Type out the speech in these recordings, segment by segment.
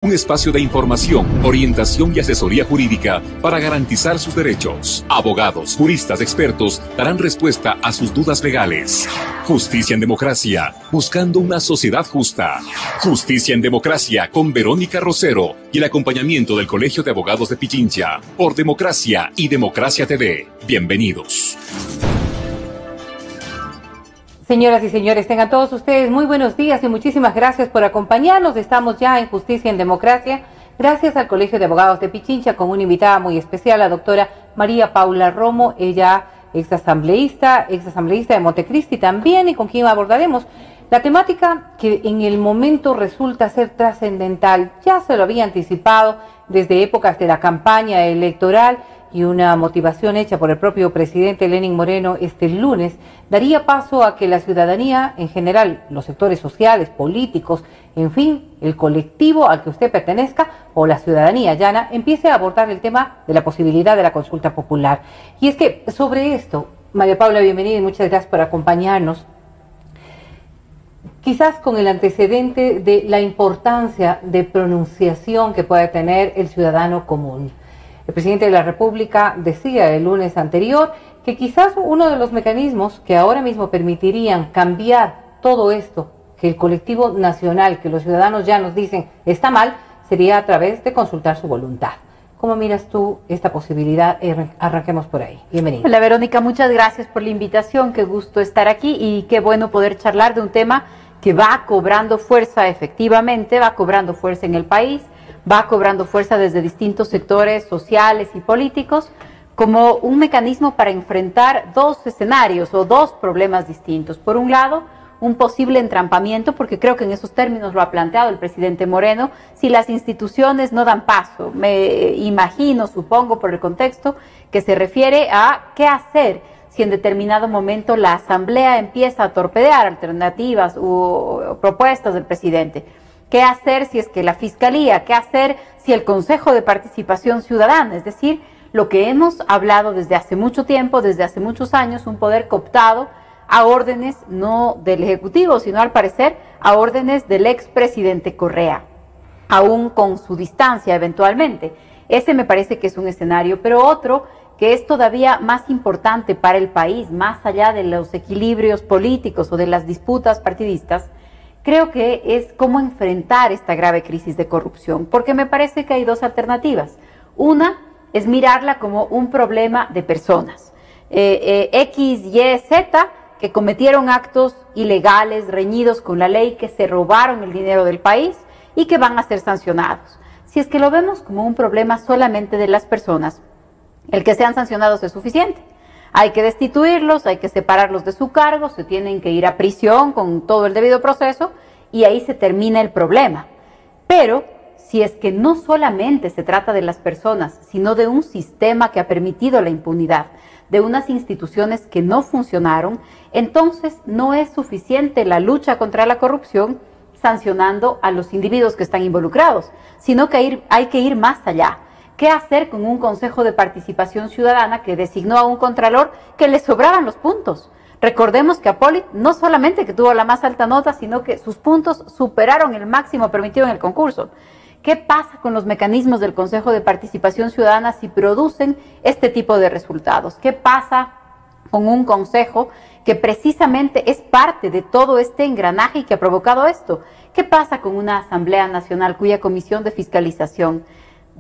un espacio de información, orientación y asesoría jurídica para garantizar sus derechos. Abogados, juristas, expertos darán respuesta a sus dudas legales. Justicia en Democracia, buscando una sociedad justa. Justicia en Democracia con Verónica Rosero y el acompañamiento del Colegio de Abogados de Pichincha por Democracia y Democracia TV. Bienvenidos. Señoras y señores, tengan todos ustedes muy buenos días y muchísimas gracias por acompañarnos. Estamos ya en Justicia en Democracia, gracias al Colegio de Abogados de Pichincha, con una invitada muy especial, la doctora María Paula Romo, ella exasambleísta de Montecristi también, y con quien abordaremos la temática que en el momento resulta ser trascendental. Ya se lo había anticipado desde épocas de la campaña electoral, y una motivación hecha por el propio presidente Lenín Moreno este lunes daría paso a que la ciudadanía en general, los sectores sociales, políticos, en fin, el colectivo al que usted pertenezca o la ciudadanía llana, empiece a abordar el tema de la posibilidad de la consulta popular. Y es que sobre esto, María Paula, bienvenida y muchas gracias por acompañarnos. Quizás con el antecedente de la importancia de pronunciación que puede tener el ciudadano común. El presidente de la República decía el lunes anterior que quizás uno de los mecanismos que ahora mismo permitirían cambiar todo esto, que el colectivo nacional, que los ciudadanos ya nos dicen está mal, sería a través de consultar su voluntad. ¿Cómo miras tú esta posibilidad? Arranquemos por ahí. Bienvenida. Hola Verónica, muchas gracias por la invitación, qué gusto estar aquí y qué bueno poder charlar de un tema que va cobrando fuerza, efectivamente, va cobrando fuerza en el país, va cobrando fuerza desde distintos sectores sociales y políticos como un mecanismo para enfrentar dos escenarios o dos problemas distintos. Por un lado, un posible entrampamiento, porque creo que en esos términos lo ha planteado el presidente Moreno, si las instituciones no dan paso. Me imagino, supongo por el contexto, que se refiere a qué hacer si en determinado momento la Asamblea empieza a torpedear alternativas o propuestas del presidente. ¿Qué hacer si es que la Fiscalía? ¿Qué hacer si el Consejo de Participación Ciudadana? Es decir, lo que hemos hablado desde hace mucho tiempo, desde hace muchos años, un poder cooptado a órdenes no del Ejecutivo, sino al parecer a órdenes del expresidente Correa, aún con su distancia eventualmente. Ese me parece que es un escenario, pero otro que es todavía más importante para el país, más allá de los equilibrios políticos o de las disputas partidistas, creo que es cómo enfrentar esta grave crisis de corrupción, porque me parece que hay dos alternativas. Una es mirarla como un problema de personas, X, Y, Z, que cometieron actos ilegales, reñidos con la ley, que se robaron el dinero del país y que van a ser sancionados. Si es que lo vemos como un problema solamente de las personas, el que sean sancionados es suficiente. Hay que destituirlos, hay que separarlos de su cargo, se tienen que ir a prisión con todo el debido proceso y ahí se termina el problema. Pero si es que no solamente se trata de las personas, sino de un sistema que ha permitido la impunidad, de unas instituciones que no funcionaron, entonces no es suficiente la lucha contra la corrupción sancionando a los individuos que están involucrados, sino que hay que ir más allá. ¿Qué hacer con un Consejo de Participación Ciudadana que designó a un contralor que le sobraban los puntos? Recordemos que Apolit no solamente que tuvo la más alta nota, sino que sus puntos superaron el máximo permitido en el concurso. ¿Qué pasa con los mecanismos del Consejo de Participación Ciudadana si producen este tipo de resultados? ¿Qué pasa con un consejo que precisamente es parte de todo este engranaje y que ha provocado esto? ¿Qué pasa con una Asamblea Nacional cuya comisión de fiscalización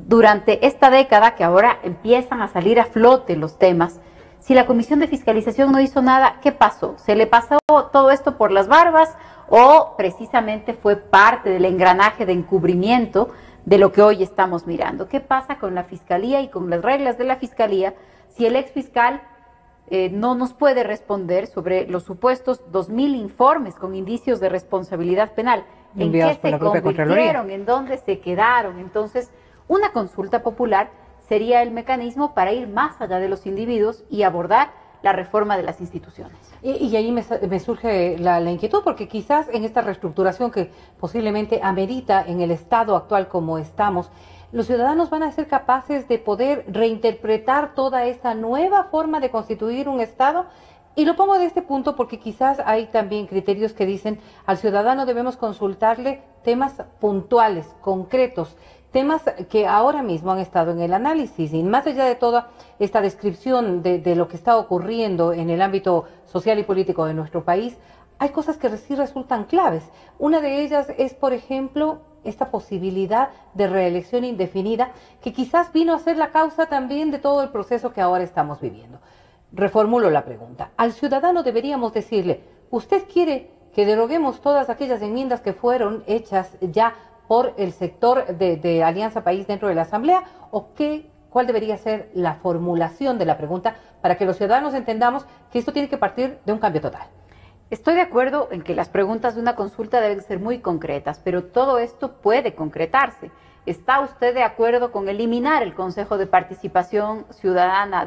durante esta década, que ahora empiezan a salir a flote los temas, si la Comisión de Fiscalización no hizo nada, ¿qué pasó? ¿Se le pasó todo esto por las barbas o precisamente fue parte del engranaje de encubrimiento de lo que hoy estamos mirando? ¿Qué pasa con la Fiscalía y con las reglas de la Fiscalía si el exfiscal no nos puede responder sobre los supuestos 2.000 informes con indicios de responsabilidad penal? ¿En qué se convirtieron? ¿En dónde se quedaron? Entonces, una consulta popular sería el mecanismo para ir más allá de los individuos y abordar la reforma de las instituciones. Y ahí me surge la inquietud, porque quizás en esta reestructuración que posiblemente amerita en el estado actual como estamos, los ciudadanos van a ser capaces de poder reinterpretar toda esta nueva forma de constituir un estado Y lo pongo de este punto porque quizás hay también criterios que dicen al ciudadano debemos consultarle temas puntuales, concretos, temas que ahora mismo han estado en el análisis y más allá de toda esta descripción de lo que está ocurriendo en el ámbito social y político de nuestro país, hay cosas que sí resultan claves. Una de ellas es, por ejemplo, esta posibilidad de reelección indefinida que quizás vino a ser la causa también de todo el proceso que ahora estamos viviendo. Reformulo la pregunta. Al ciudadano deberíamos decirle, ¿usted quiere que deroguemos todas aquellas enmiendas que fueron hechas ya por el sector de Alianza País dentro de la Asamblea? ¿O cuál debería ser la formulación de la pregunta para que los ciudadanos entendamos que esto tiene que partir de un cambio total? Estoy de acuerdo en que las preguntas de una consulta deben ser muy concretas, pero todo esto puede concretarse. ¿Está usted de acuerdo con eliminar el Consejo de Participación Ciudadana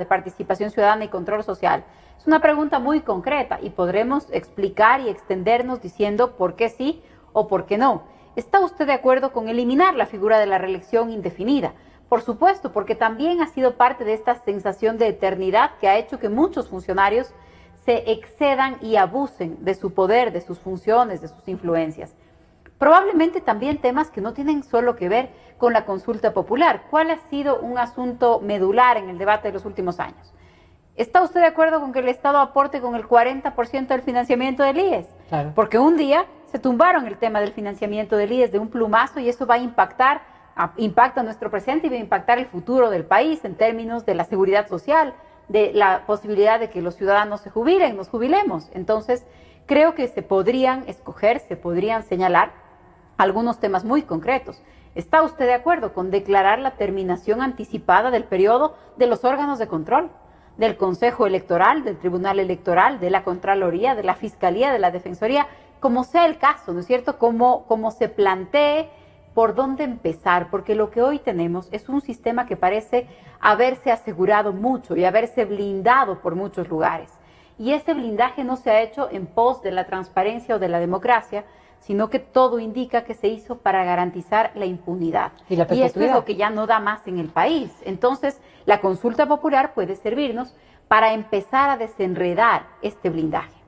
y Control Social? Es una pregunta muy concreta y podremos explicar y extendernos diciendo por qué sí o por qué no. ¿Está usted de acuerdo con eliminar la figura de la reelección indefinida? Por supuesto, porque también ha sido parte de esta sensación de eternidad que ha hecho que muchos funcionarios se excedan y abusen de su poder, de sus funciones, de sus influencias. Probablemente también temas que no tienen solo que ver con la consulta popular. ¿Cuál ha sido un asunto medular en el debate de los últimos años? ¿Está usted de acuerdo con que el Estado aporte con el 40% del financiamiento del IES? Claro. Porque un día se tumbaron el tema del financiamiento del IES de un plumazo y eso va a impacta nuestro presente y va a impactar el futuro del país en términos de la seguridad social, de la posibilidad de que los ciudadanos se jubilen, nos jubilemos. Entonces, creo que se podrían escoger, se podrían señalar algunos temas muy concretos. ¿Está usted de acuerdo con declarar la terminación anticipada del periodo de los órganos de control? Del Consejo Electoral, del Tribunal Electoral, de la Contraloría, de la Fiscalía, de la Defensoría, como sea el caso, ¿no es cierto? Como se plantee por dónde empezar, porque lo que hoy tenemos es un sistema que parece haberse asegurado mucho y haberse blindado por muchos lugares. Y ese blindaje no se ha hecho en pos de la transparencia o de la democracia, sino que todo indica que se hizo para garantizar la impunidad. Y esto es lo que ya no da más en el país. Entonces, la consulta popular puede servirnos para empezar a desenredar este blindaje.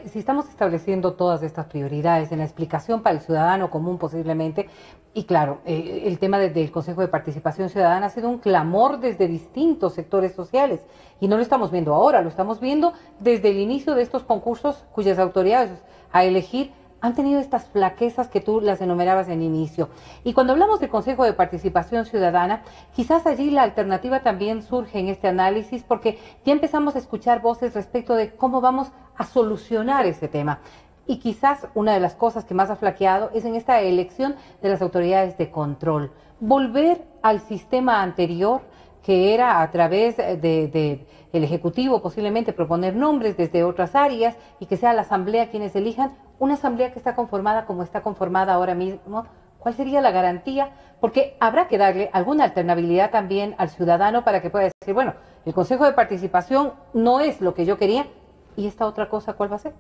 Si estamos estableciendo todas estas prioridades en la explicación para el ciudadano común posiblemente, y claro, el tema del Consejo de Participación Ciudadana ha sido un clamor desde distintos sectores sociales, y no lo estamos viendo ahora, lo estamos viendo desde el inicio de estos concursos cuyas autoridades a elegir han tenido estas flaquezas que tú las enumerabas en inicio. Y cuando hablamos del Consejo de Participación Ciudadana, quizás allí la alternativa también surge en este análisis porque ya empezamos a escuchar voces respecto de cómo vamos a solucionar ese tema. Y quizás una de las cosas que más ha flaqueado es en esta elección de las autoridades de control. Volver al sistema anterior, que era a través de el Ejecutivo posiblemente proponer nombres desde otras áreas y que sea la Asamblea quienes elijan, una Asamblea que está conformada como está conformada ahora mismo. ¿Cuál sería la garantía? Porque habrá que darle alguna alternabilidad también al ciudadano para que pueda decir, bueno, el Consejo de Participación no es lo que yo quería, ¿y esta otra cosa cuál va a ser?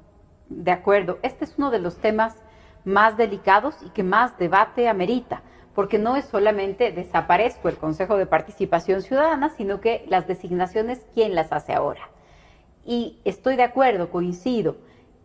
De acuerdo, este es uno de los temas más delicados y que más debate amerita, porque no es solamente desaparezco el Consejo de Participación Ciudadana, sino que las designaciones, ¿quién las hace ahora? Y estoy de acuerdo, coincido,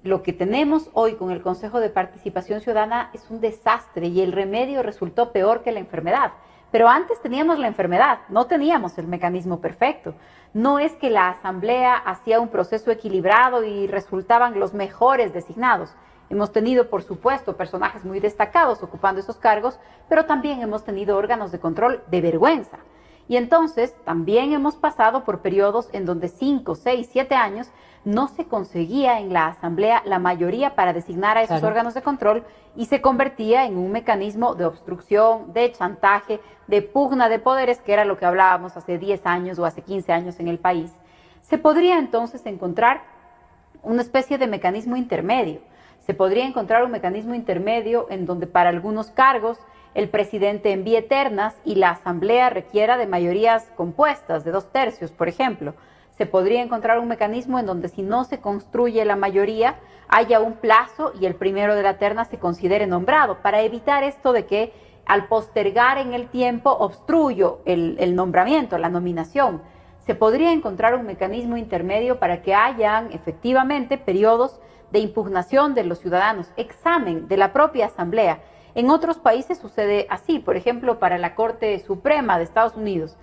lo que tenemos hoy con el Consejo de Participación Ciudadana es un desastre y el remedio resultó peor que la enfermedad. Pero antes teníamos la enfermedad, no teníamos el mecanismo perfecto. No es que la Asamblea hacía un proceso equilibrado y resultaban los mejores designados. Hemos tenido, por supuesto, personajes muy destacados ocupando esos cargos, pero también hemos tenido órganos de control de vergüenza. Y entonces también hemos pasado por periodos en donde 5, 6, 7 años no se conseguía en la Asamblea la mayoría para designar a esos órganos de control y se convertía en un mecanismo de obstrucción, de chantaje, de pugna de poderes, que era lo que hablábamos hace 10 años o hace 15 años en el país. Se podría entonces encontrar una especie de mecanismo intermedio. Se podría encontrar un mecanismo intermedio en donde para algunos cargos el presidente envíe ternas y la Asamblea requiera de mayorías compuestas, de 2/3, por ejemplo. Se podría encontrar un mecanismo en donde si no se construye la mayoría, haya un plazo y el primero de la terna se considere nombrado, para evitar esto de que al postergar en el tiempo obstruyo el nombramiento, la nominación. se podría encontrar un mecanismo intermedio para que hayan efectivamente periodos de impugnación de los ciudadanos, examen de la propia Asamblea. En otros países sucede así, por ejemplo, para la Corte Suprema de Estados Unidos.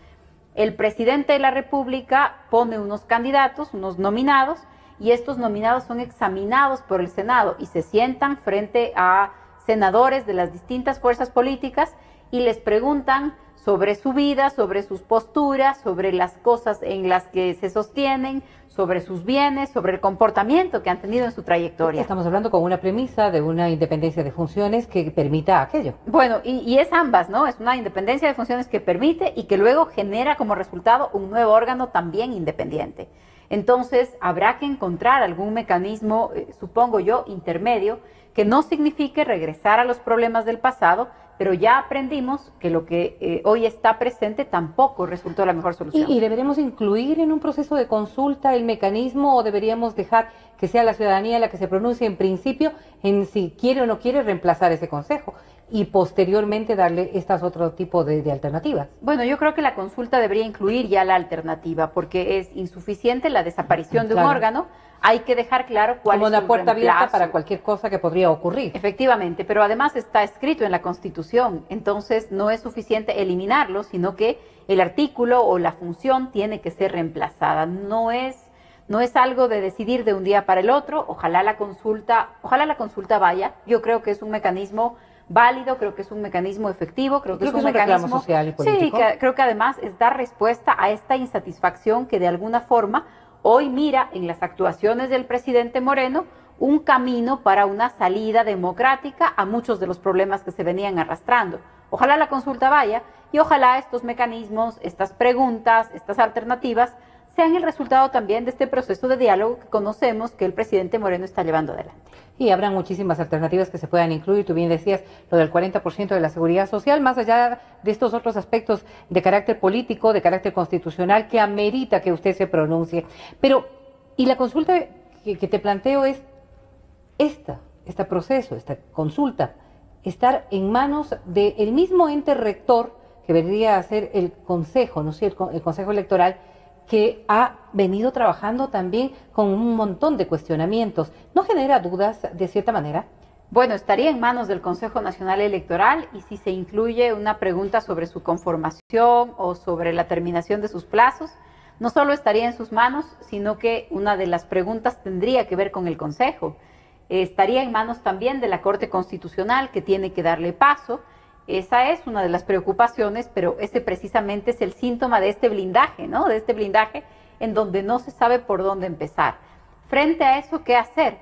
El presidente de la República pone unos candidatos, unos nominados, y estos nominados son examinados por el Senado y se sientan frente a senadores de las distintas fuerzas políticas y les preguntan sobre su vida, sobre sus posturas, sobre las cosas en las que se sostienen, sobre sus bienes, sobre el comportamiento que han tenido en su trayectoria. Estamos hablando con una premisa de una independencia de funciones que permita aquello. Bueno, y es ambas, ¿no? Es una independencia de funciones que permite y que luego genera como resultado un nuevo órgano también independiente. Entonces, habrá que encontrar algún mecanismo, supongo yo, intermedio, que no signifique regresar a los problemas del pasado, pero ya aprendimos que lo que hoy está presente tampoco resultó la mejor solución. ¿Y deberemos incluir en un proceso de consulta el mecanismo o deberíamos dejar que sea la ciudadanía la que se pronuncie en principio en si quiere o no quiere reemplazar ese consejo y posteriormente darle estas otro tipo de alternativas? Bueno, yo creo que la consulta debería incluir ya la alternativa porque es insuficiente la desaparición de un órgano. Hay que dejar claro cuál es su como una puerta reemplazo. abierta para cualquier cosa que podría ocurrir. Efectivamente, pero además está escrito en la Constitución, entonces no es suficiente eliminarlo, sino que el artículo o la función tiene que ser reemplazada. No es algo de decidir de un día para el otro. Ojalá la consulta vaya. Yo creo que es un mecanismo válido, creo que es un mecanismo efectivo, creo que es un mecanismo social y político. Sí, creo que además es dar respuesta a esta insatisfacción que de alguna forma hoy mira en las actuaciones del presidente Moreno un camino para una salida democrática a muchos de los problemas que se venían arrastrando. Ojalá la consulta vaya y ojalá estos mecanismos, estas preguntas, estas alternativas sean el resultado también de este proceso de diálogo que conocemos que el presidente Moreno está llevando adelante. Y habrá muchísimas alternativas que se puedan incluir. Tú bien decías lo del 40% de la seguridad social, más allá de estos otros aspectos de carácter político, de carácter constitucional, que amerita que usted se pronuncie. Pero, y la consulta que te planteo es este proceso, esta consulta, estar en manos del mismo ente rector que vendría a ser el Consejo, ¿no es cierto?, el Consejo Electoral, que ha venido trabajando también con un montón de cuestionamientos. ¿No genera dudas de cierta manera? Bueno, estaría en manos del Consejo Nacional Electoral y si se incluye una pregunta sobre su conformación o sobre la terminación de sus plazos, no solo estaría en sus manos, sino que una de las preguntas tendría que ver con el Consejo. Estaría en manos también de la Corte Constitucional, que tiene que darle paso. Esa es una de las preocupaciones, pero ese precisamente es el síntoma de este blindaje, ¿no? De este blindaje en donde no se sabe por dónde empezar. Frente a eso, ¿qué hacer?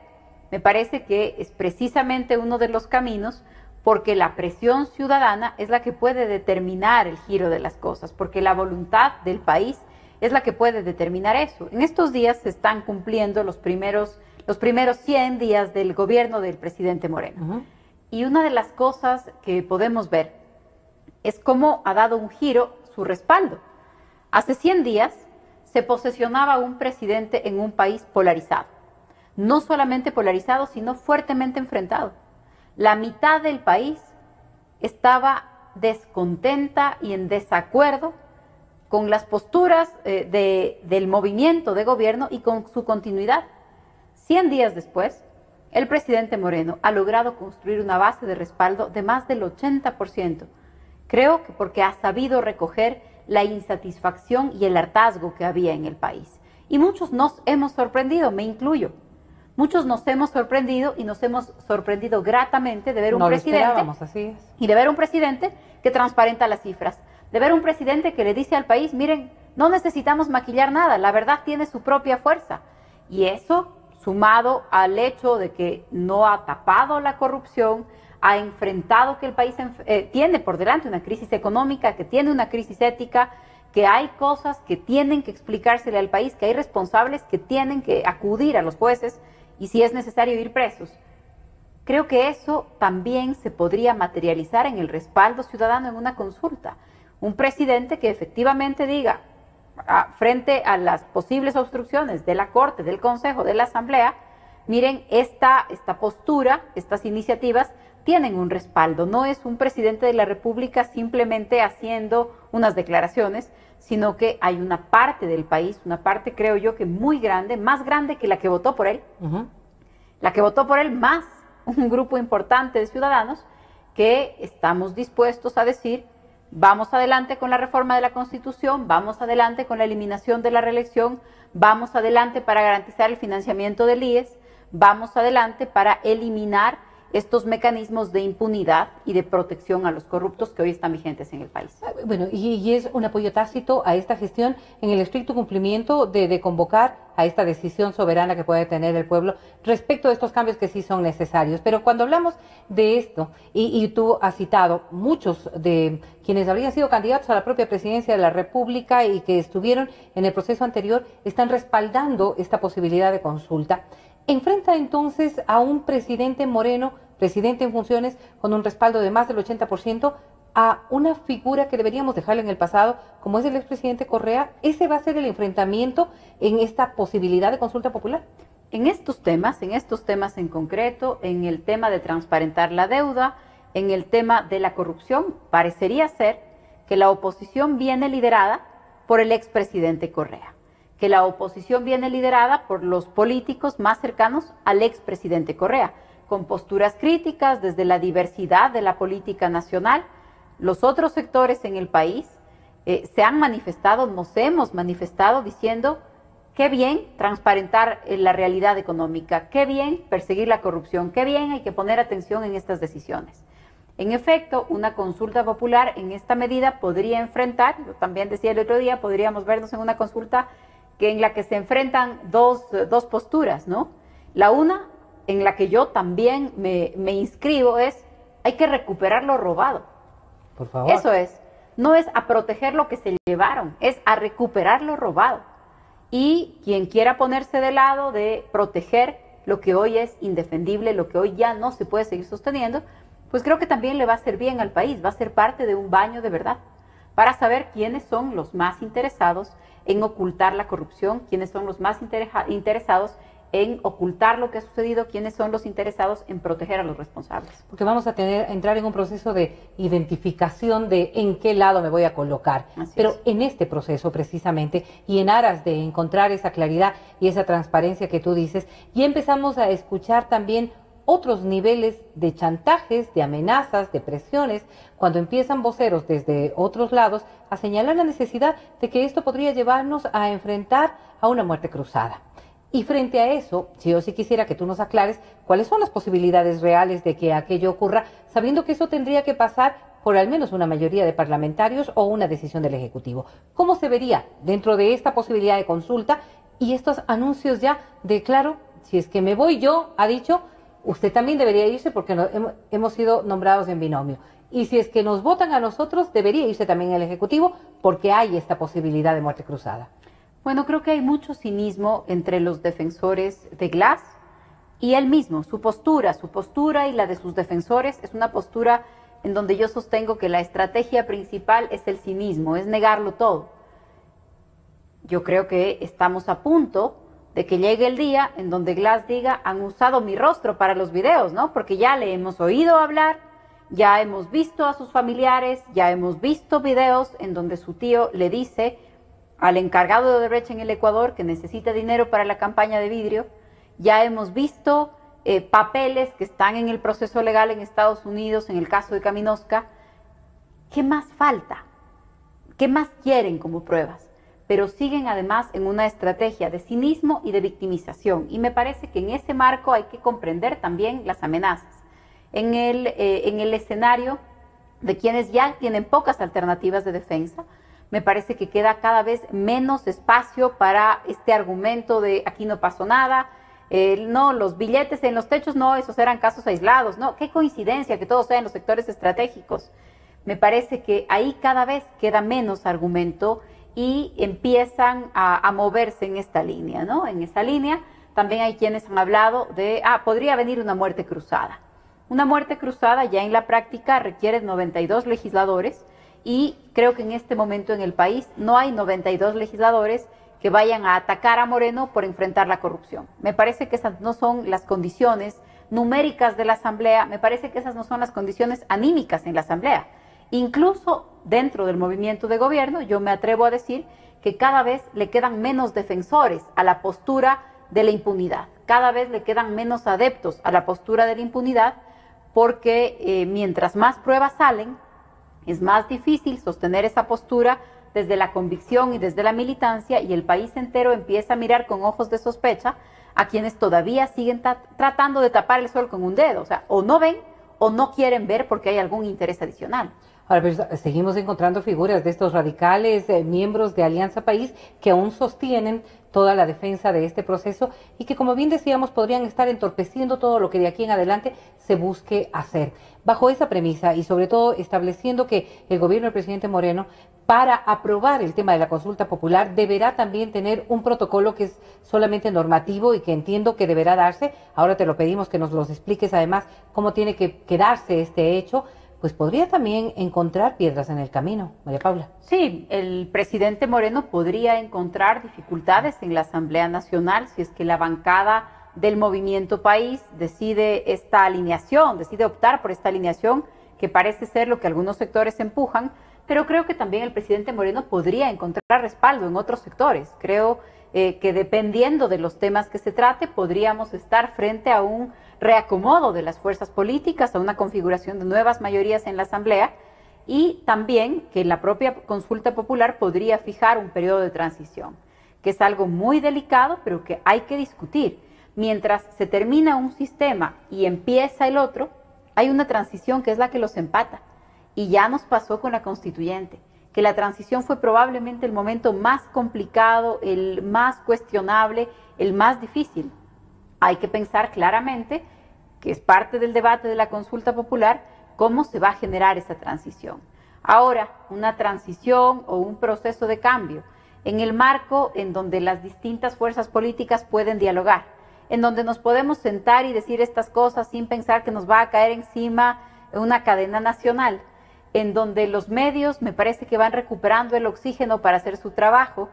Me parece que es precisamente uno de los caminos, porque la presión ciudadana es la que puede determinar el giro de las cosas, porque la voluntad del país es la que puede determinar eso. En estos días se están cumpliendo los primeros 100 días del gobierno del presidente Moreno. Y una de las cosas que podemos ver es cómo ha dado un giro su respaldo. Hace 100 días se posesionaba un presidente en un país polarizado. No solamente polarizado, sino fuertemente enfrentado. La mitad del país estaba descontenta y en desacuerdo con las posturas del movimiento de gobierno y con su continuidad. 100 días después, el presidente Moreno ha logrado construir una base de respaldo de más del 80%. Creo que porque ha sabido recoger la insatisfacción y el hartazgo que había en el país. Y muchos nos hemos sorprendido, me incluyo. Muchos nos hemos sorprendido y nos hemos sorprendido gratamente de ver un presidente, así es. Y de ver un presidente que transparenta las cifras, de ver un presidente que le dice al país, miren, no necesitamos maquillar nada, la verdad tiene su propia fuerza. Y eso, sumado al hecho de que no ha tapado la corrupción, ha enfrentado que el país tiene por delante una crisis económica, que tiene una crisis ética, que hay cosas que tienen que explicársele al país, que hay responsables que tienen que acudir a los jueces y si es necesario ir presos. Creo que eso también se podría materializar en el respaldo ciudadano en una consulta. Un presidente que efectivamente diga, frente a las posibles obstrucciones de la Corte, del Consejo, de la Asamblea, miren, esta postura, estas iniciativas tienen un respaldo. No es un presidente de la República simplemente haciendo unas declaraciones, sino que hay una parte del país, una parte creo yo que muy grande, más grande que la que votó por él, la que votó por él más un grupo importante de ciudadanos que estamos dispuestos a decir: vamos adelante con la reforma de la Constitución, vamos adelante con la eliminación de la reelección, vamos adelante para garantizar el financiamiento del IES, vamos adelante para eliminar estos mecanismos de impunidad y de protección a los corruptos que hoy están vigentes en el país. Bueno, y es un apoyo tácito a esta gestión en el estricto cumplimiento de convocar a esta decisión soberana que puede tener el pueblo respecto de estos cambios que sí son necesarios. Pero cuando hablamos de esto, y tú has citado muchos de quienes habrían sido candidatos a la propia presidencia de la República y que estuvieron en el proceso anterior, están respaldando esta posibilidad de consulta. Enfrenta entonces a un presidente Moreno, presidente en funciones, con un respaldo de más del 80%, a una figura que deberíamos dejarle en el pasado, como es el expresidente Correa. ¿Ese va a ser el enfrentamiento en esta posibilidad de consulta popular? En estos temas en concreto, en el tema de transparentar la deuda, en el tema de la corrupción, parecería ser que la oposición viene liderada por el expresidente Correa, que la oposición viene liderada por los políticos más cercanos al expresidente Correa, con posturas críticas desde la diversidad de la política nacional. Los otros sectores en el país se han manifestado, nos hemos manifestado diciendo: qué bien transparentar la realidad económica, qué bien perseguir la corrupción, qué bien hay que poner atención en estas decisiones. En efecto, una consulta popular en esta medida podría enfrentar, yo también decía el otro día, podríamos vernos en una consulta en la que se enfrentan dos posturas, ¿no? La una, en la que yo también me inscribo, es: hay que recuperar lo robado. Por favor. Eso es. No es a proteger lo que se llevaron, es a recuperar lo robado. Y quien quiera ponerse de lado de proteger lo que hoy es indefendible, lo que hoy ya no se puede seguir sosteniendo, pues creo que también le va a hacer bien al país, va a ser parte de un baño de verdad, para saber quiénes son los más interesados en ocultar la corrupción, quiénes son los más interesados en ocultar lo que ha sucedido, quiénes son los interesados en proteger a los responsables. Porque vamos a entrar en un proceso de identificación de en qué lado me voy a colocar. Pero en este proceso precisamente, y en aras de encontrar esa claridad y esa transparencia que tú dices, ya empezamos a escuchar también otros niveles de chantajes, de amenazas, de presiones, cuando empiezan voceros desde otros lados a señalar la necesidad de que esto podría llevarnos a enfrentar a una muerte cruzada. Y frente a eso, yo sí quisiera que tú nos aclares cuáles son las posibilidades reales de que aquello ocurra, sabiendo que eso tendría que pasar por al menos una mayoría de parlamentarios o una decisión del Ejecutivo. ¿Cómo se vería dentro de esta posibilidad de consulta y estos anuncios ya de, claro, si es que me voy yo, ha dicho, usted también debería irse porque hemos sido nombrados en binomio? Y si es que nos votan a nosotros, debería irse también el Ejecutivo porque hay esta posibilidad de muerte cruzada. Bueno, creo que hay mucho cinismo entre los defensores de Glass y él mismo. Su postura y la de sus defensores es una postura en donde yo sostengo que la estrategia principal es el cinismo, es negarlo todo. Yo creo que estamos a punto de que llegue el día en donde Glass diga: han usado mi rostro para los videos, ¿no? Porque ya le hemos oído hablar, ya hemos visto a sus familiares, ya hemos visto videos en donde su tío le dice al encargado de Odebrecht en el Ecuador que necesita dinero para la campaña de vidrio. Ya hemos visto papeles que están en el proceso legal en Estados Unidos, en el caso de Caminosca. ¿Qué más falta? ¿Qué más quieren como pruebas? Pero siguen además en una estrategia de cinismo y de victimización. Y me parece que en ese marco hay que comprender también las amenazas. En el escenario de quienes ya tienen pocas alternativas de defensa, me parece que queda cada vez menos espacio para este argumento de aquí no pasó nada, no, los billetes en los techos, no, esos eran casos aislados, no, qué coincidencia que todo sea en los sectores estratégicos. Me parece que ahí cada vez queda menos argumento y empiezan a moverse en esta línea, ¿no? En esa línea también hay quienes han hablado de, podría venir una muerte cruzada. Una muerte cruzada ya en la práctica requiere 92 legisladores, y creo que en este momento en el país no hay 92 legisladores que vayan a atacar a Moreno por enfrentar la corrupción. Me parece que esas no son las condiciones numéricas de la Asamblea, me parece que esas no son las condiciones anímicas en la Asamblea. Incluso dentro del movimiento de gobierno, yo me atrevo a decir que cada vez le quedan menos defensores a la postura de la impunidad, cada vez le quedan menos adeptos a la postura de la impunidad, porque mientras más pruebas salen, es más difícil sostener esa postura desde la convicción y desde la militancia, y el país entero empieza a mirar con ojos de sospecha a quienes todavía siguen tratando de tapar el sol con un dedo. O sea, o no ven o no quieren ver porque hay algún interés adicional. Ahora, pero seguimos encontrando figuras de estos radicales, miembros de Alianza País, que aún sostienen toda la defensa de este proceso y que, como bien decíamos, podrían estar entorpeciendo todo lo que de aquí en adelante se busque hacer. Bajo esa premisa y sobre todo estableciendo que el gobierno del presidente Moreno, para aprobar el tema de la consulta popular, deberá también tener un protocolo que es solamente normativo y que entiendo que deberá darse. Ahora te lo pedimos que nos los expliques además cómo tiene que darse este hecho. Pues podría también encontrar piedras en el camino, María Paula. Sí, el presidente Moreno podría encontrar dificultades en la Asamblea Nacional si es que la bancada del Movimiento País decide esta alineación, decide optar por esta alineación, que parece ser lo que algunos sectores empujan, pero creo que también el presidente Moreno podría encontrar respaldo en otros sectores. Creo que dependiendo de los temas que se trate, podríamos estar frente a un reacomodo de las fuerzas políticas, a una configuración de nuevas mayorías en la Asamblea, y también que la propia consulta popular podría fijar un periodo de transición, que es algo muy delicado, pero que hay que discutir. Mientras se termina un sistema y empieza el otro, hay una transición que es la que los empata, y ya nos pasó con la constituyente, que la transición fue probablemente el momento más complicado, el más cuestionable, el más difícil. Hay que pensar claramente, que es parte del debate de la consulta popular, cómo se va a generar esa transición. Ahora, una transición o un proceso de cambio en el marco en donde las distintas fuerzas políticas pueden dialogar, en donde nos podemos sentar y decir estas cosas sin pensar que nos va a caer encima una cadena nacional, en donde los medios me parece que van recuperando el oxígeno para hacer su trabajo.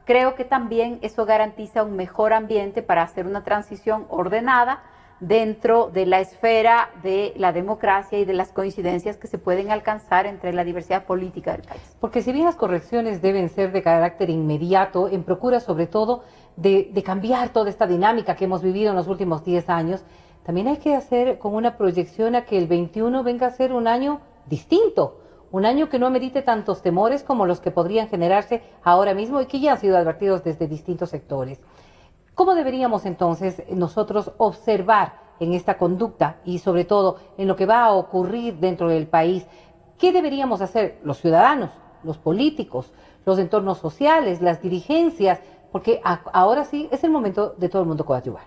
Creo que también eso garantiza un mejor ambiente para hacer una transición ordenada dentro de la esfera de la democracia y de las coincidencias que se pueden alcanzar entre la diversidad política del país. Porque si bien las correcciones deben ser de carácter inmediato, en procura sobre todo de cambiar toda esta dinámica que hemos vivido en los últimos 10 años, también hay que hacer con una proyección a que el 21 venga a ser un año distinto, un año que no amerite tantos temores como los que podrían generarse ahora mismo y que ya han sido advertidos desde distintos sectores. ¿Cómo deberíamos entonces nosotros observar en esta conducta y sobre todo en lo que va a ocurrir dentro del país? ¿Qué deberíamos hacer los ciudadanos, los políticos, los entornos sociales, las dirigencias? Porque ahora sí es el momento de todo el mundo coadyuvar.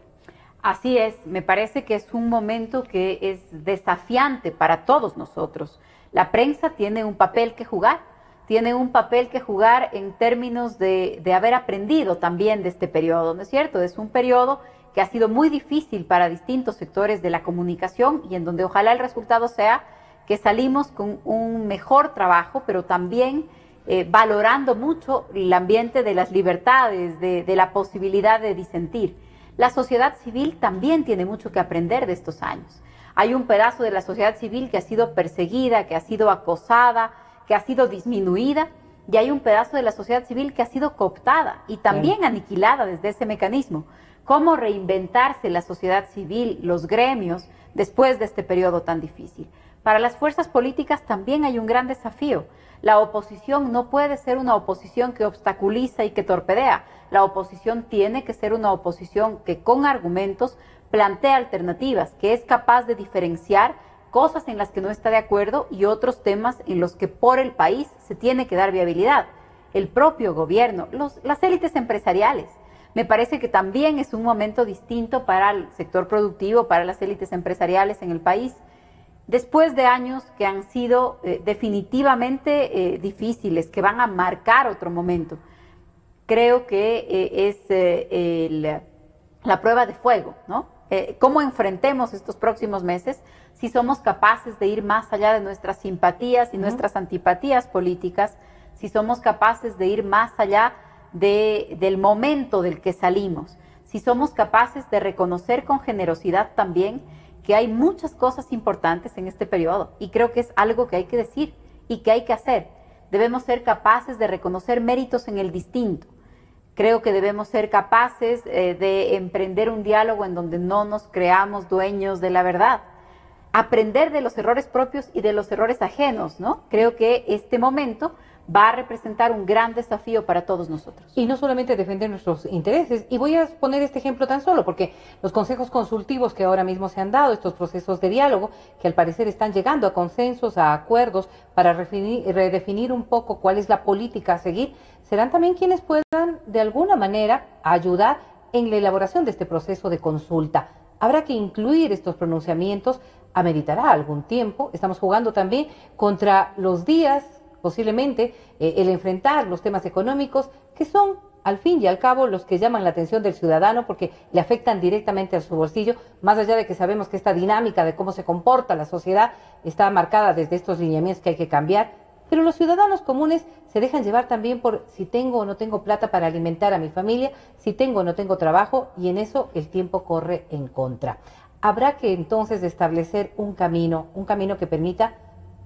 Así es, me parece que es un momento que es desafiante para todos nosotros. La prensa tiene un papel que jugar, en términos de haber aprendido también de este periodo, ¿no es cierto? Es un periodo que ha sido muy difícil para distintos sectores de la comunicación y en donde ojalá el resultado sea que salimos con un mejor trabajo, pero también valorando mucho el ambiente de las libertades, de la posibilidad de disentir. La sociedad civil también tiene mucho que aprender de estos años. Hay un pedazo de la sociedad civil que ha sido perseguida, que ha sido acosada, que ha sido disminuida, y hay un pedazo de la sociedad civil que ha sido cooptada y también aniquilada desde ese mecanismo. ¿Cómo reinventarse la sociedad civil, los gremios, después de este periodo tan difícil? Para las fuerzas políticas también hay un gran desafío. La oposición no puede ser una oposición que obstaculiza y que torpedea. La oposición tiene que ser una oposición que con argumentos plantea alternativas, que es capaz de diferenciar cosas en las que no está de acuerdo y otros temas en los que por el país se tiene que dar viabilidad. El propio gobierno, las élites empresariales. Me parece que también es un momento distinto para el sector productivo, para las élites empresariales en el país. Después de años que han sido definitivamente difíciles, que van a marcar otro momento, creo que es la prueba de fuego, ¿no? Cómo enfrentemos estos próximos meses, si somos capaces de ir más allá de nuestras simpatías y nuestras antipatías políticas, si somos capaces de ir más allá del momento del que salimos, si somos capaces de reconocer con generosidad también que hay muchas cosas importantes en este periodo y creo que es algo que hay que decir y que hay que hacer. Debemos ser capaces de reconocer méritos en el distinto. Creo que debemos ser capaces de emprender un diálogo en donde no nos creamos dueños de la verdad. Aprender de los errores propios y de los errores ajenos, ¿no? Creo que este momento va a representar un gran desafío para todos nosotros. Y no solamente defender nuestros intereses, y voy a poner este ejemplo tan solo, porque los consejos consultivos que ahora mismo se han dado, estos procesos de diálogo, que al parecer están llegando a consensos, a acuerdos, para redefinir un poco cuál es la política a seguir, serán también quienes puedan, de alguna manera, ayudar en la elaboración de este proceso de consulta. Habrá que incluir estos pronunciamientos, ameritará algún tiempo, estamos jugando también contra los días, posiblemente el enfrentar los temas económicos que son al fin y al cabo los que llaman la atención del ciudadano porque le afectan directamente a su bolsillo, más allá de que sabemos que esta dinámica de cómo se comporta la sociedad está marcada desde estos lineamientos que hay que cambiar, pero los ciudadanos comunes se dejan llevar también por si tengo o no tengo plata para alimentar a mi familia, si tengo o no tengo trabajo, y en eso el tiempo corre en contra. Habrá que entonces establecer un camino que permita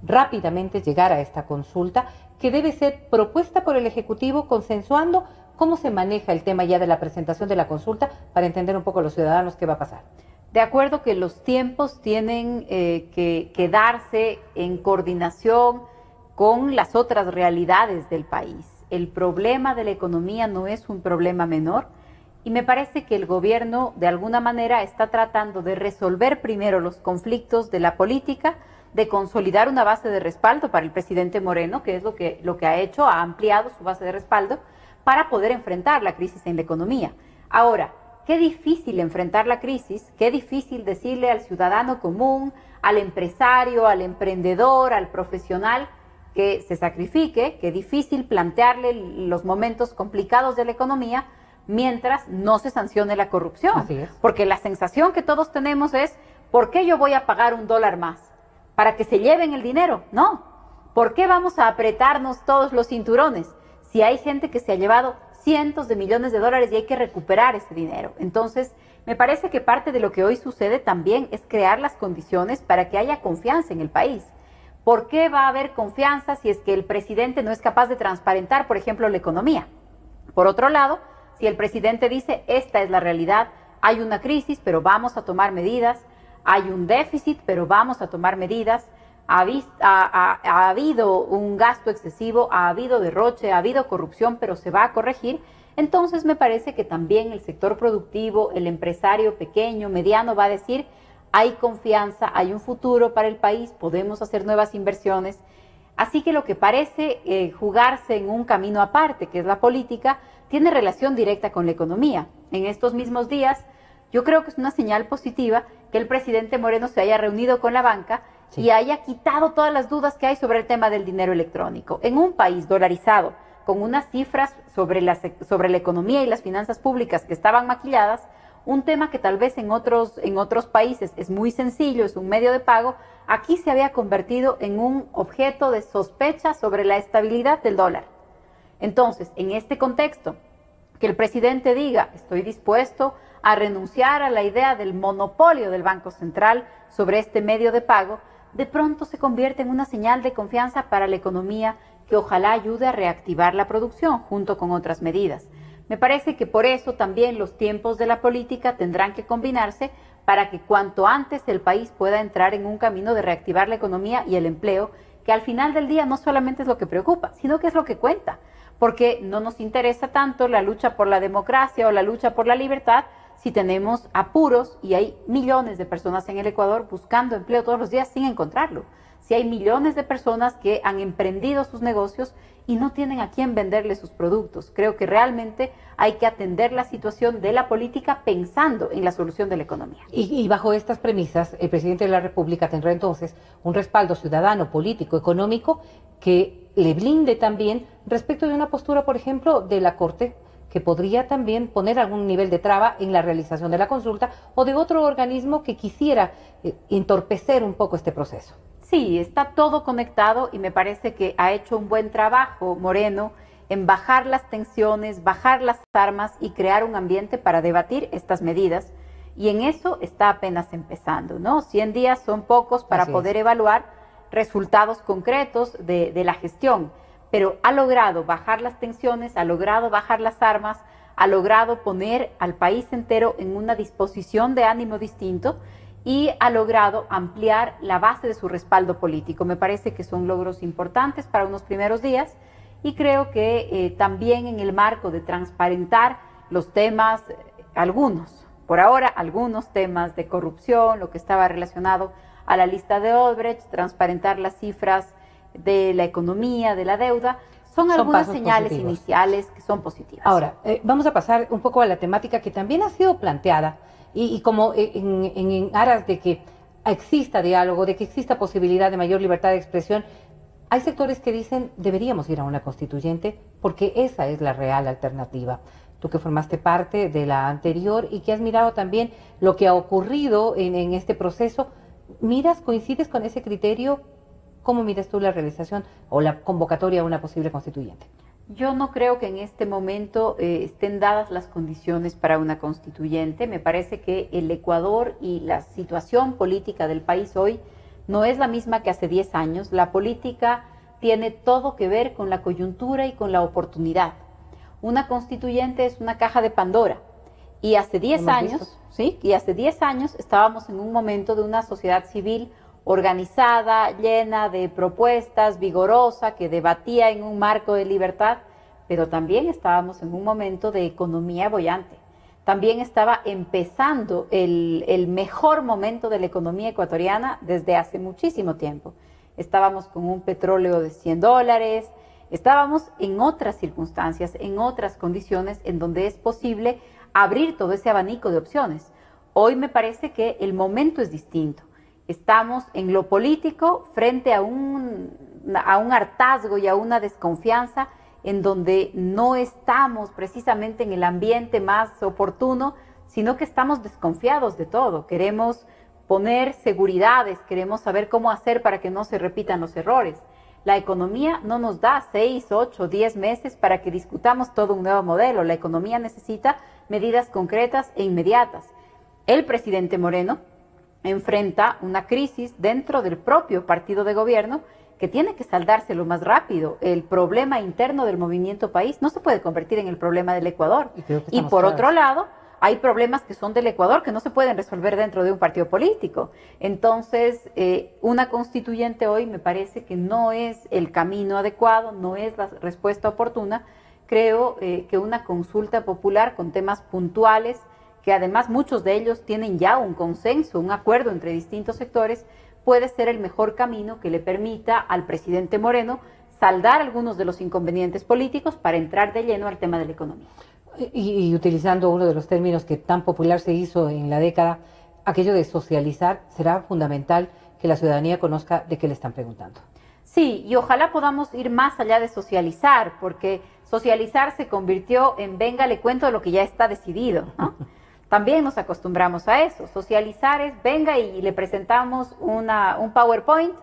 rápidamente llegar a esta consulta, que debe ser propuesta por el Ejecutivo consensuando cómo se maneja el tema ya de la presentación de la consulta para entender un poco los ciudadanos qué va a pasar. De acuerdo que los tiempos tienen que darse en coordinación con las otras realidades del país. El problema de la economía no es un problema menor y me parece que el gobierno de alguna manera está tratando de resolver primero los conflictos de la política, de consolidar una base de respaldo para el presidente Moreno, que es lo que ha hecho, ha ampliado su base de respaldo para poder enfrentar la crisis en la economía. Ahora, qué difícil enfrentar la crisis, qué difícil decirle al ciudadano común, al empresario, al emprendedor, al profesional que se sacrifique, qué difícil plantearle los momentos complicados de la economía mientras no se sancione la corrupción. Así es. Porque la sensación que todos tenemos es, ¿por qué yo voy a pagar $1 más? ¿Para que se lleven el dinero? No. ¿Por qué vamos a apretarnos todos los cinturones si hay gente que se ha llevado cientos de millones de dólares y hay que recuperar ese dinero? Entonces, me parece que parte de lo que hoy sucede también es crear las condiciones para que haya confianza en el país. ¿Por qué va a haber confianza si es que el presidente no es capaz de transparentar, por ejemplo, la economía? Por otro lado, si el presidente dice, esta es la realidad, hay una crisis, pero vamos a tomar medidas, hay un déficit, pero vamos a tomar medidas, ha habido un gasto excesivo, ha habido derroche, ha habido corrupción, pero se va a corregir, entonces me parece que también el sector productivo, el empresario pequeño, mediano, va a decir, hay confianza, hay un futuro para el país, podemos hacer nuevas inversiones. Así que lo que parece jugarse en un camino aparte, que es la política, tiene relación directa con la economía. En estos mismos días, yo creo que es una señal positiva que el presidente Moreno se haya reunido con la banca y haya quitado todas las dudas que hay sobre el tema del dinero electrónico. En un país dolarizado, con unas cifras sobre la economía y las finanzas públicas que estaban maquilladas, un tema que tal vez en otros países es muy sencillo, es un medio de pago, aquí se había convertido en un objeto de sospecha sobre la estabilidad del dólar. Entonces, en este contexto, que el presidente diga, estoy dispuesto a renunciar a la idea del monopolio del Banco Central sobre este medio de pago, de pronto se convierte en una señal de confianza para la economía que ojalá ayude a reactivar la producción junto con otras medidas. Me parece que por eso también los tiempos de la política tendrán que combinarse para que cuanto antes el país pueda entrar en un camino de reactivar la economía y el empleo, que al final del día no solamente es lo que preocupa, sino que es lo que cuenta, porque no nos interesa tanto la lucha por la democracia o la lucha por la libertad si tenemos apuros y hay millones de personas en el Ecuador buscando empleo todos los días sin encontrarlo. Si hay millones de personas que han emprendido sus negocios y no tienen a quién venderle sus productos. Creo que realmente hay que atender la situación de la política pensando en la solución de la economía. Y bajo estas premisas, el presidente de la República tendrá entonces un respaldo ciudadano, político, económico, que le blinde también respecto de una postura, por ejemplo, de la Corte, que podría también poner algún nivel de traba en la realización de la consulta, o de otro organismo que quisiera entorpecer un poco este proceso. Sí, está todo conectado y me parece que ha hecho un buen trabajo Moreno en bajar las tensiones, bajar las armas y crear un ambiente para debatir estas medidas Y en eso está apenas empezando, ¿no? 100 días son pocos para poder evaluar resultados concretos de la gestión, pero ha logrado bajar las tensiones, ha logrado bajar las armas, ha logrado poner al país entero en una disposición de ánimo distinto y ha logrado ampliar la base de su respaldo político. Me parece que son logros importantes para unos primeros días y creo que también en el marco de transparentar los temas, por ahora algunos temas de corrupción, lo que estaba relacionado a la lista de Odebrecht, transparentar las cifras de la economía, de la deuda, son algunas señales positivos, iniciales que son positivas. Ahora, vamos a pasar un poco a la temática que también ha sido planteada y como en aras de que exista diálogo, de que exista posibilidad de mayor libertad de expresión. Hay sectores que dicen deberíamos ir a una constituyente porque esa es la real alternativa. Tú que formaste parte de la anterior y que has mirado también lo que ha ocurrido en este proceso, ¿coincides con ese criterio? ¿Cómo miras tú la realización o la convocatoria a una posible constituyente? Yo no creo que en este momento estén dadas las condiciones para una constituyente. Me parece que el Ecuador y la situación política del país hoy no es la misma que hace 10 años. La política tiene todo que ver con la coyuntura y con la oportunidad. Una constituyente es una caja de Pandora. Y hace 10 años, ¿sí? Y hace 10 años estábamos en un momento de una sociedad civil organizada, llena de propuestas, vigorosa, que debatía en un marco de libertad, pero también estábamos en un momento de economía boyante. También estaba empezando el mejor momento de la economía ecuatoriana desde hace muchísimo tiempo. Estábamos con un petróleo de $100, estábamos en otras circunstancias, en otras condiciones en donde es posible abrir todo ese abanico de opciones. Hoy me parece que el momento es distinto. Estamos en lo político frente a un hartazgo y a una desconfianza en donde no estamos precisamente en el ambiente más oportuno, sino que estamos desconfiados de todo. Queremos poner seguridades, queremos saber cómo hacer para que no se repitan los errores. La economía no nos da 6, 8, 10 meses para que discutamos todo un nuevo modelo. La economía necesita medidas concretas e inmediatas. El presidente Moreno enfrenta una crisis dentro del propio partido de gobierno que tiene que saldarse lo más rápido. El problema interno del movimiento país no se puede convertir en el problema del Ecuador. Y por otro lado, hay problemas que son del Ecuador que no se pueden resolver dentro de un partido político. Entonces, una constituyente hoy me parece que no es el camino adecuado, no es la respuesta oportuna. Creo que una consulta popular con temas puntuales, que además muchos de ellos tienen ya un consenso, un acuerdo entre distintos sectores, puede ser el mejor camino que le permita al presidente Moreno saldar algunos de los inconvenientes políticos para entrar de lleno al tema de la economía. Y utilizando uno de los términos que tan popular se hizo en la década, aquello de socializar, será fundamental que la ciudadanía conozca de qué le están preguntando. Sí, y ojalá podamos ir más allá de socializar, porque socializar se convirtió en venga, le cuento lo que ya está decidido, ¿no? También nos acostumbramos a eso. Socializar es venga y le presentamos un PowerPoint,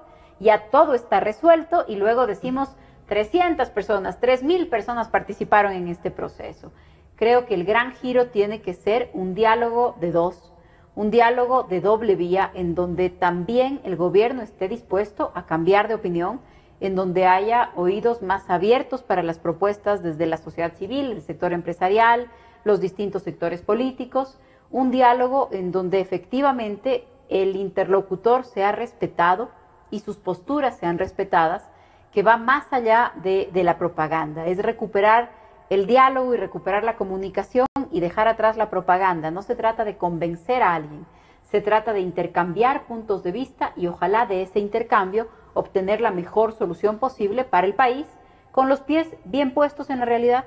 ya todo está resuelto y luego decimos 300 personas, 3,000 personas participaron en este proceso. Creo que el gran giro tiene que ser un diálogo de dos, un diálogo de doble vía en donde también el gobierno esté dispuesto a cambiar de opinión, en donde haya oídos más abiertos para las propuestas desde la sociedad civil, el sector empresarial, los distintos sectores políticos, un diálogo en donde efectivamente el interlocutor sea respetado y sus posturas sean respetadas, que va más allá de la propaganda. Es recuperar el diálogo y recuperar la comunicación y dejar atrás la propaganda. No se trata de convencer a alguien, se trata de intercambiar puntos de vista y ojalá de ese intercambio obtener la mejor solución posible para el país, con los pies bien puestos en la realidad.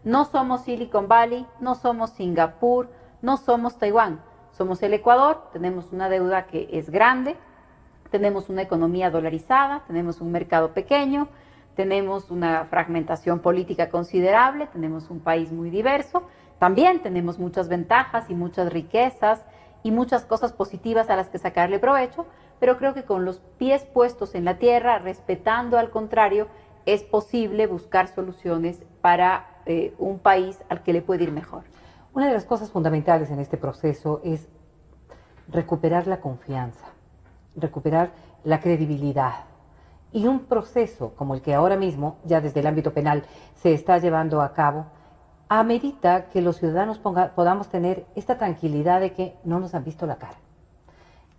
No somos Silicon Valley, no somos Singapur, no somos Taiwán. Somos el Ecuador, tenemos una deuda que es grande, tenemos una economía dolarizada, tenemos un mercado pequeño, tenemos una fragmentación política considerable, tenemos un país muy diverso, también tenemos muchas ventajas y muchas riquezas y muchas cosas positivas a las que sacarle provecho, pero creo que con los pies puestos en la tierra, respetando al contrario, es posible buscar soluciones para un país al que le puede ir mejor. Una de las cosas fundamentales en este proceso es recuperar la confianza, recuperar la credibilidad. Y un proceso como el que ahora mismo, ya desde el ámbito penal, se está llevando a cabo, amerita que los ciudadanos podamos tener esta tranquilidad de que no nos han visto la cara.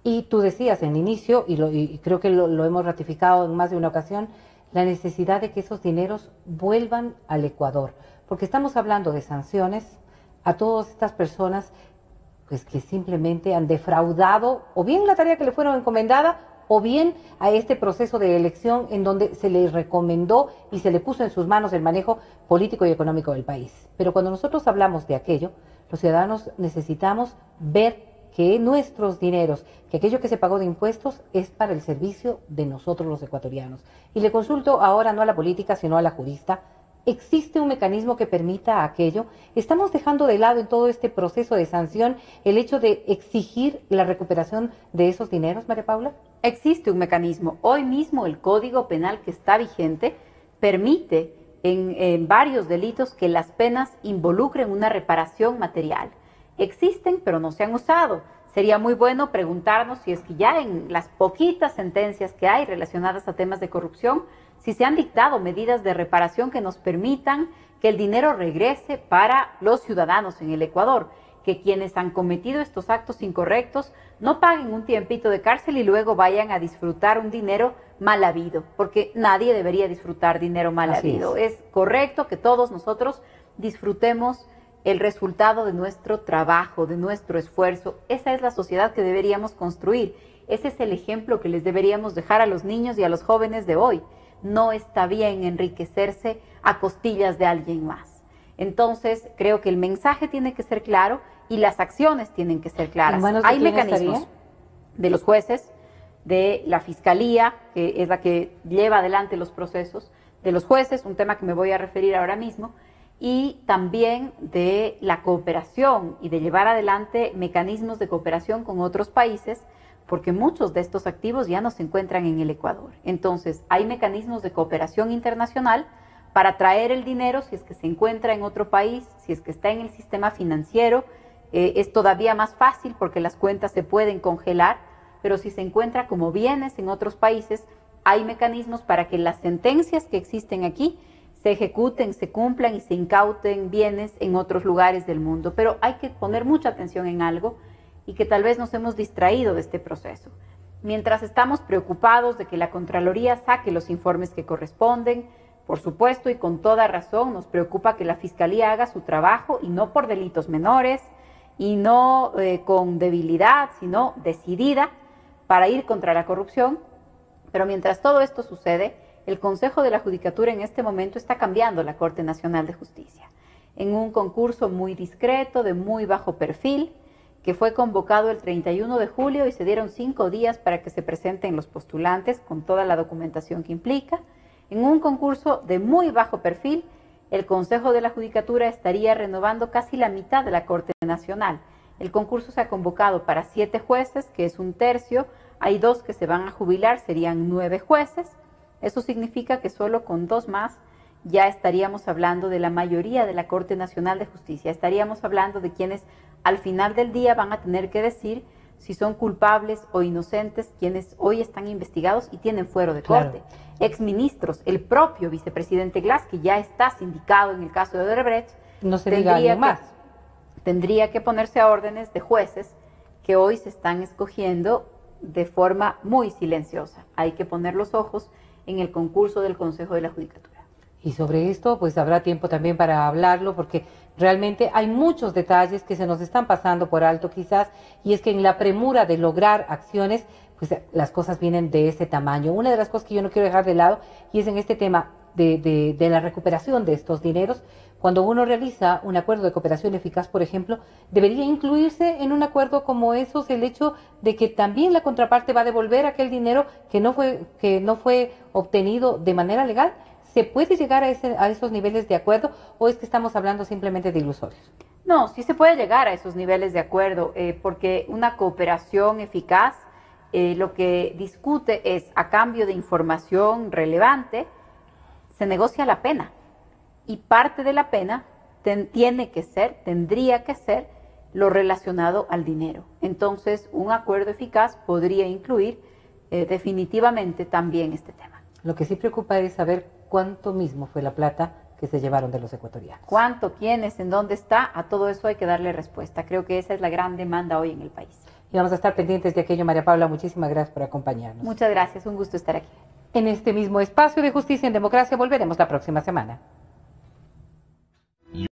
Y tú decías en inicio, y creo que lo hemos ratificado en más de una ocasión, la necesidad de que esos dineros vuelvan al Ecuador, porque estamos hablando de sanciones a todas estas personas pues, que simplemente han defraudado o bien la tarea que le fueron encomendada o bien a este proceso de elección en donde se le recomendó y se le puso en sus manos el manejo político y económico del país. Pero cuando nosotros hablamos de aquello, los ciudadanos necesitamos ver que nuestros dineros, que aquello que se pagó de impuestos es para el servicio de nosotros los ecuatorianos. Y le consulto ahora no a la política, sino a la jurista, ¿existe un mecanismo que permita aquello? ¿Estamos dejando de lado en todo este proceso de sanción el hecho de exigir la recuperación de esos dineros, María Paula? Existe un mecanismo. Hoy mismo el Código Penal que está vigente permite en varios delitos que las penas involucren una reparación material. Existen, pero no se han usado. Sería muy bueno preguntarnos si es que ya en las poquitas sentencias que hay relacionadas a temas de corrupción, si se han dictado medidas de reparación que nos permitan que el dinero regrese para los ciudadanos en el Ecuador, que quienes han cometido estos actos incorrectos no paguen un tiempito de cárcel y luego vayan a disfrutar un dinero mal habido, porque nadie debería disfrutar dinero mal habido. Es correcto que todos nosotros disfrutemos el resultado de nuestro trabajo, de nuestro esfuerzo. Esa es la sociedad que deberíamos construir. Ese es el ejemplo que les deberíamos dejar a los niños y a los jóvenes de hoy. No está bien enriquecerse a costillas de alguien más. Entonces, creo que el mensaje tiene que ser claro y las acciones tienen que ser claras. Hay mecanismos de los jueces, de la fiscalía, que es la que lleva adelante los procesos, de los jueces, un tema que me voy a referir ahora mismo, y también de la cooperación y de llevar adelante mecanismos de cooperación con otros países, porque muchos de estos activos ya no se encuentran en el Ecuador. Entonces, hay mecanismos de cooperación internacional para traer el dinero si es que se encuentra en otro país, si es que está en el sistema financiero. Es todavía más fácil porque las cuentas se pueden congelar, pero si se encuentra como bienes en otros países, hay mecanismos para que las sentencias que existen aquí se ejecuten, se cumplan y se incauten bienes en otros lugares del mundo. Pero hay que poner mucha atención en algo y que tal vez nos hemos distraído de este proceso. Mientras estamos preocupados de que la Contraloría saque los informes que corresponden, por supuesto y con toda razón nos preocupa que la Fiscalía haga su trabajo y no por delitos menores y no con debilidad, sino decidida para ir contra la corrupción. Pero mientras todo esto sucede, el Consejo de la Judicatura en este momento está cambiando la Corte Nacional de Justicia en un concurso muy discreto, de muy bajo perfil, que fue convocado el 31 de julio y se dieron 5 días para que se presenten los postulantes con toda la documentación que implica. En un concurso de muy bajo perfil, el Consejo de la Judicatura estaría renovando casi la mitad de la Corte Nacional. El concurso se ha convocado para 7 jueces, que es un tercio. Hay 2 que se van a jubilar, serían 9 jueces. Eso significa que solo con 2 más ya estaríamos hablando de la mayoría de la Corte Nacional de Justicia. Estaríamos hablando de quienes al final del día van a tener que decir si son culpables o inocentes, quienes hoy están investigados y tienen fuero de corte. Exministros, el propio vicepresidente Glass, que ya está sindicado en el caso de Odebrecht, no se diga algo más. Tendría que ponerse a órdenes de jueces que hoy se están escogiendo de forma muy silenciosa. Hay que poner los ojos en el concurso del Consejo de la Judicatura. Y sobre esto, pues habrá tiempo también para hablarlo, porque realmente hay muchos detalles que se nos están pasando por alto quizás, y es que en la premura de lograr acciones, pues las cosas vienen de ese tamaño. Una de las cosas que yo no quiero dejar de lado, y es en este tema de la recuperación de estos dineros, cuando uno realiza un acuerdo de cooperación eficaz, por ejemplo, debería incluirse en un acuerdo como esos el hecho de que también la contraparte va a devolver aquel dinero que no fue obtenido de manera legal. ¿Se puede llegar a esos niveles de acuerdo o es que estamos hablando simplemente de ilusorios? No, sí se puede llegar a esos niveles de acuerdo, porque una cooperación eficaz lo que discute es, a cambio de información relevante, se negocia la pena. Y parte de la pena tendría que ser lo relacionado al dinero. Entonces, un acuerdo eficaz podría incluir definitivamente también este tema. Lo que sí preocupa es saber cuánto mismo fue la plata que se llevaron de los ecuatorianos. ¿Cuánto, quiénes, en dónde está? A todo eso hay que darle respuesta. Creo que esa es la gran demanda hoy en el país. Y vamos a estar pendientes de aquello, María Paula. Muchísimas gracias por acompañarnos. Muchas gracias, un gusto estar aquí. En este mismo espacio de Justicia en Democracia volveremos la próxima semana.